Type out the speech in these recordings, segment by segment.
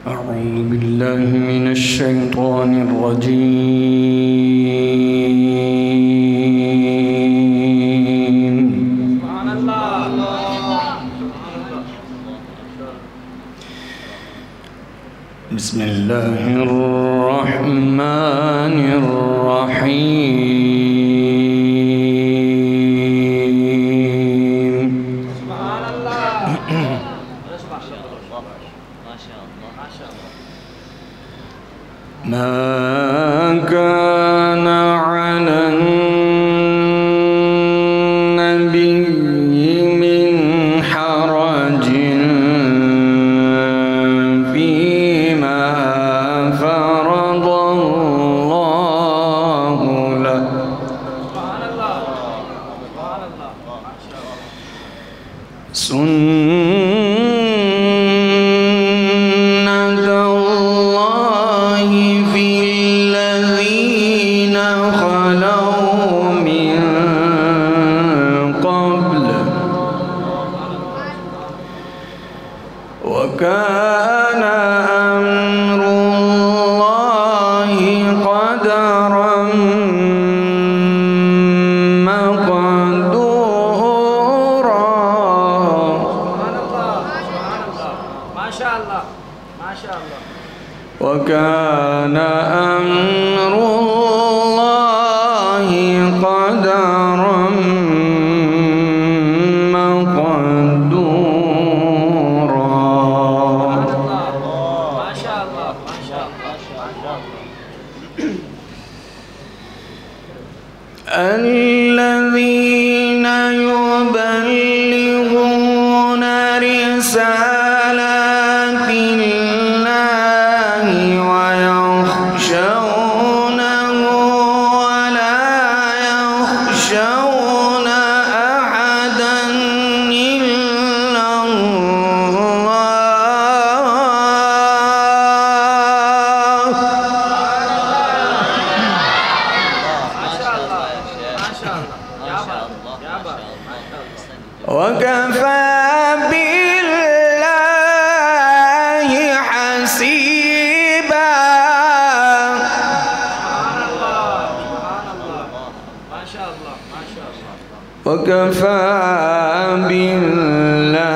أعوذ بالله من الشيطان الرجيم. سبحان الله. بسم الله الرحمن الرحيم. سبحان الله. ما كان على النبي من حرج فيما فرض الله له. سبحان الله. سبحان الله. ما شاء الله. سنة الله في الذين خلوا من قبل وكان أمر الله قدرا مقدورا. سبحان الله. سبحان الله. ما شاء الله. ما شاء الله. وكان أمر الله قدرا مقدورا. ما شاء الله. ما شاء الله. الذين يبلغون رسالات الله ويخشونه ولا يخشون أحدا إلا وكفى بالله حسيبا. سبحان الله. سبحان الله. ما شاء الله. ما شاء الله. وكفى بالله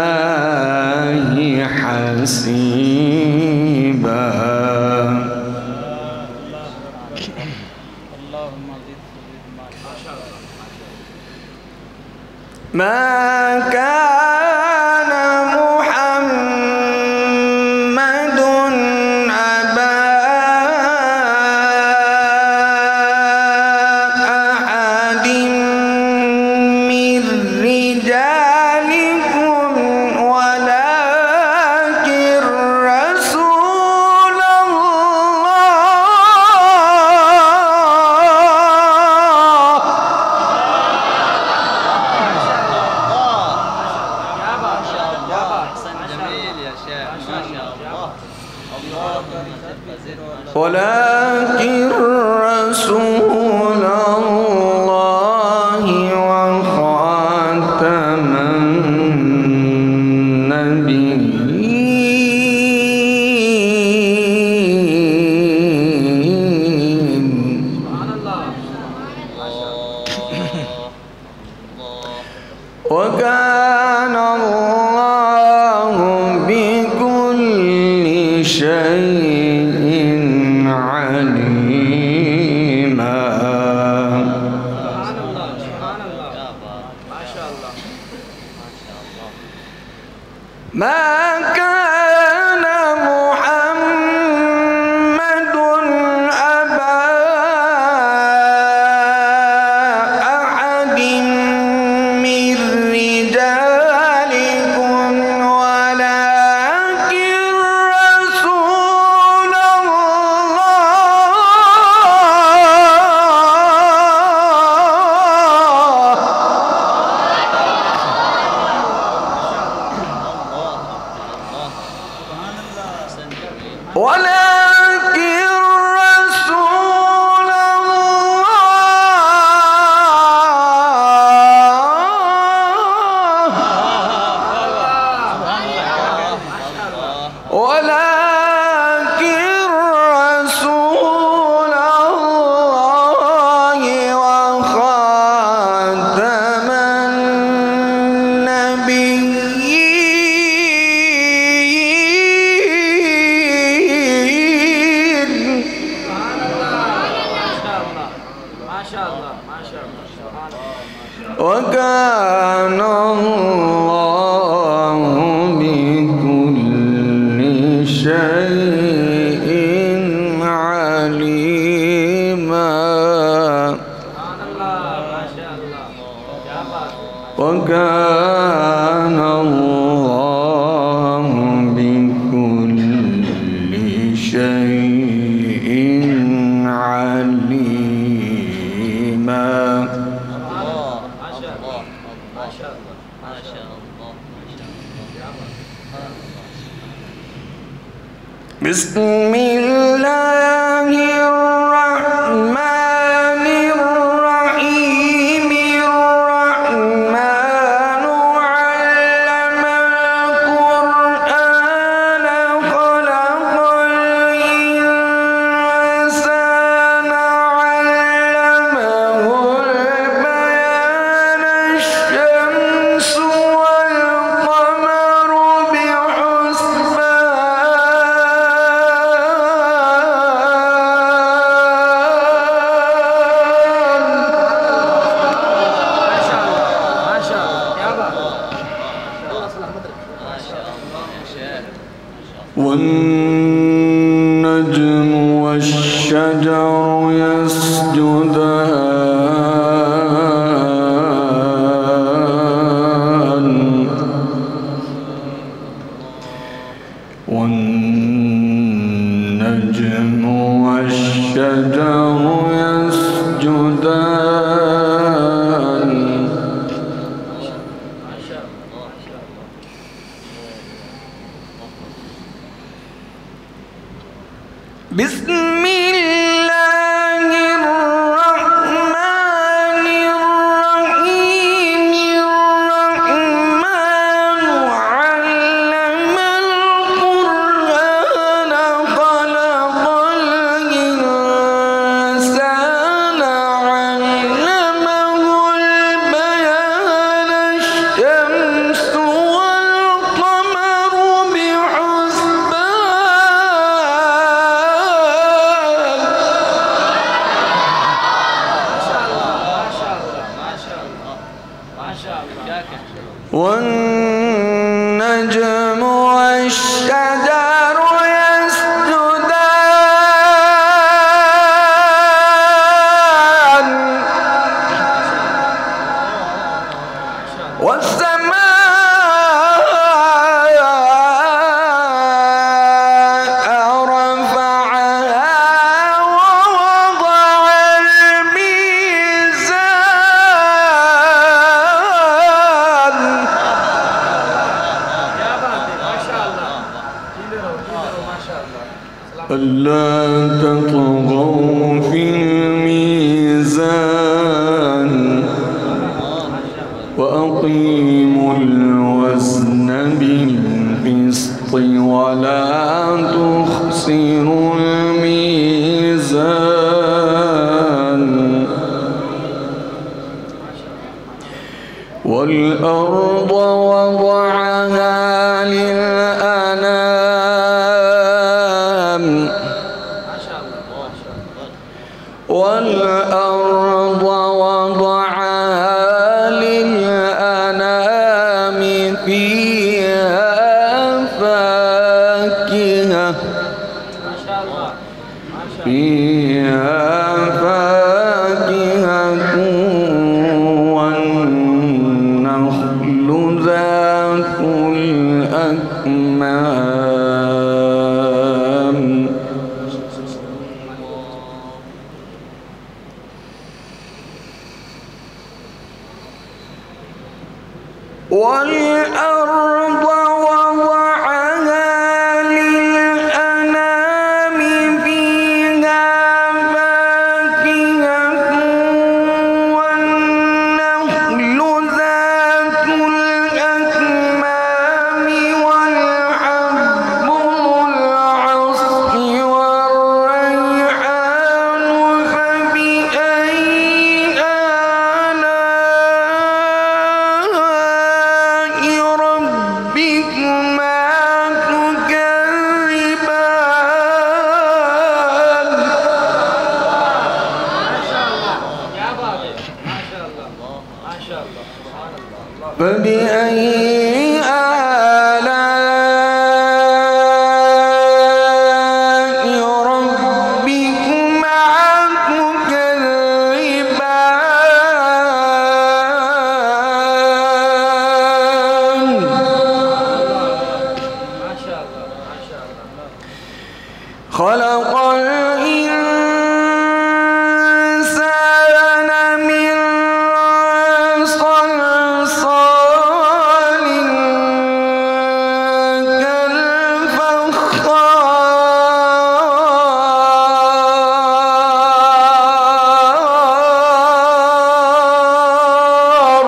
حسيبا. اللهم زد ما شاء الله. ما كان محمد أبا أحد من رجالكم ولكن رسول ولكن رسول الله وخاتم النبيين. سبحان الله. وكان الله بكل شيء عليما. سبحان الله. سبحان الله. ما شاء الله. ما كان محمد أبا أحد من رجالكم ولكن رسول ولكن رسول الله ولا شيء عليما. وكان الله بكل شيء عليما. بسم الله الرحمن الرحيم. الرحمن علم القرآن خلق الإنسان علمه البيان. الشمس والقمر والنجم والشجر يسجدان. والنجم والشجر يسجدان. بسم الله الرحمن الرحيم. الرحمن علم القرآن خلق الإنسان علمه البيان. الشمس والقمر والنجم والشجر يسجدان. والسماء رفعها ووضع الميزان. ألا تطغوا في الميزان وأقيموا الوزن بالقسط ولا تخسروا الميزان. والأرض وضعها للأنام. والأرض وضعها للأنام. فيها فاكهة. فيها فاكهة والنخل ذات الأكمام. والأرض وضعها للأنام. فيها فاكهة خلق الإنسان من صلصال كالفخار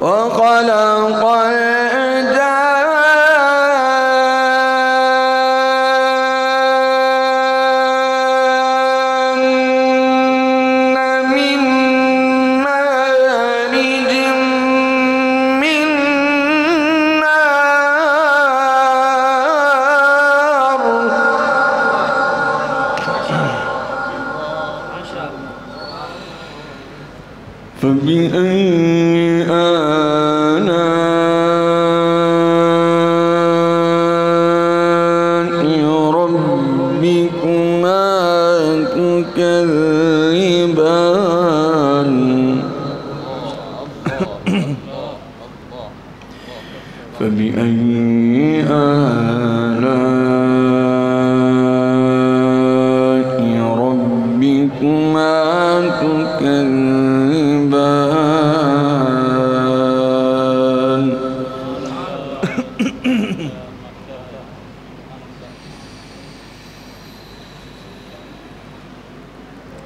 وخلق فبأي آلاء ربكما تكذبان فبأي آلاء ربكما تكذبان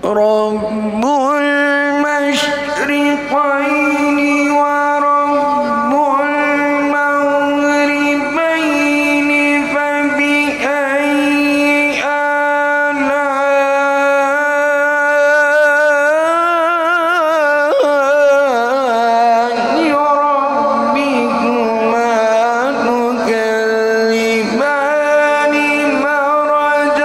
رب المشرقين ورب المغربين فبأي آلاء ربكما تكذبان مرج البحرين مرج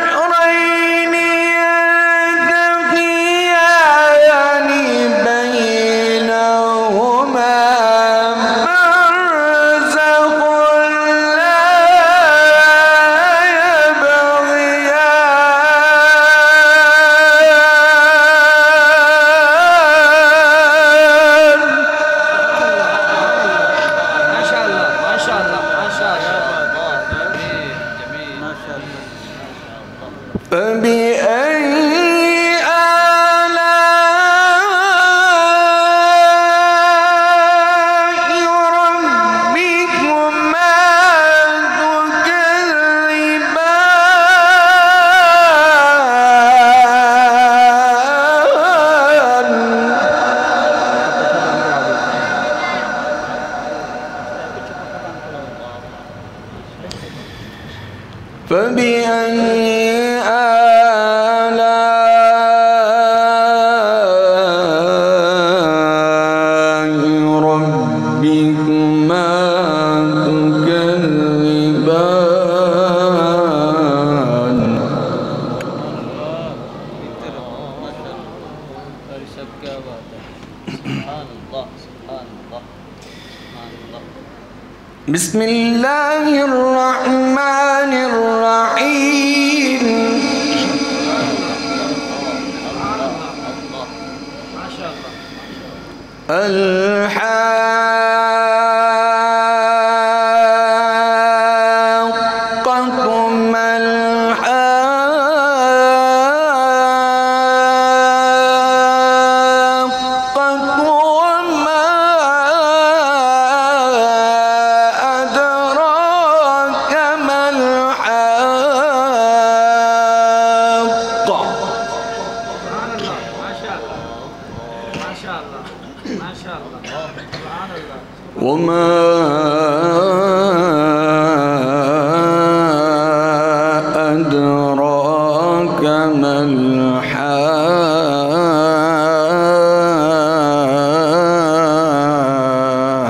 البحرين يلتقيان بينهما برزخ لا يبغيان ما شاء الله ما شاء الله ما شاء الله فبأي آلاء ربكما تكذبان فبأي آلاء ربكما تكذبان بسم الله الرحمن الرحيم ما شاء الله الحاقة ما الحاقة وما أدراك ما الحاقة سبحان الله ما شاء الله ما شاء الله ما شاء الله سبحان الله وما أدراك ما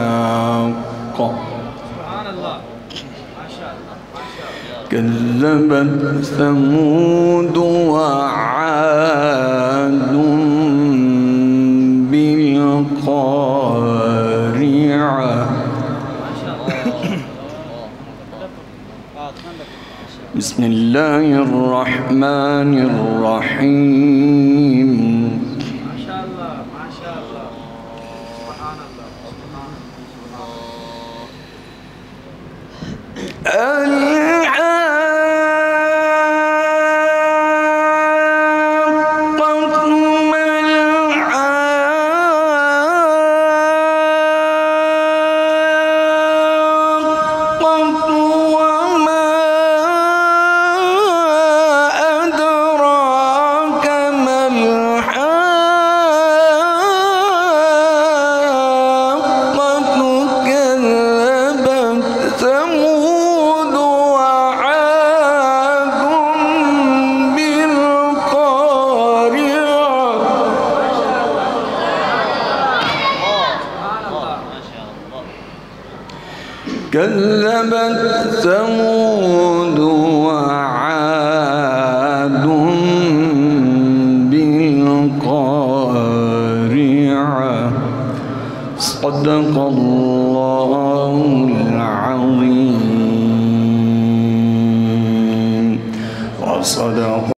الحاقة سبحان الله ما شاء الله ما شاء الله كذبت ثمود وعاد بالقارعة بالقارعة بسم الله الرحمن الرحيم ما شاء الله ما شاء الله سبحان الله سبحان كذبت ثمود وعاد بالقارعة صدق الله العظيم وصدق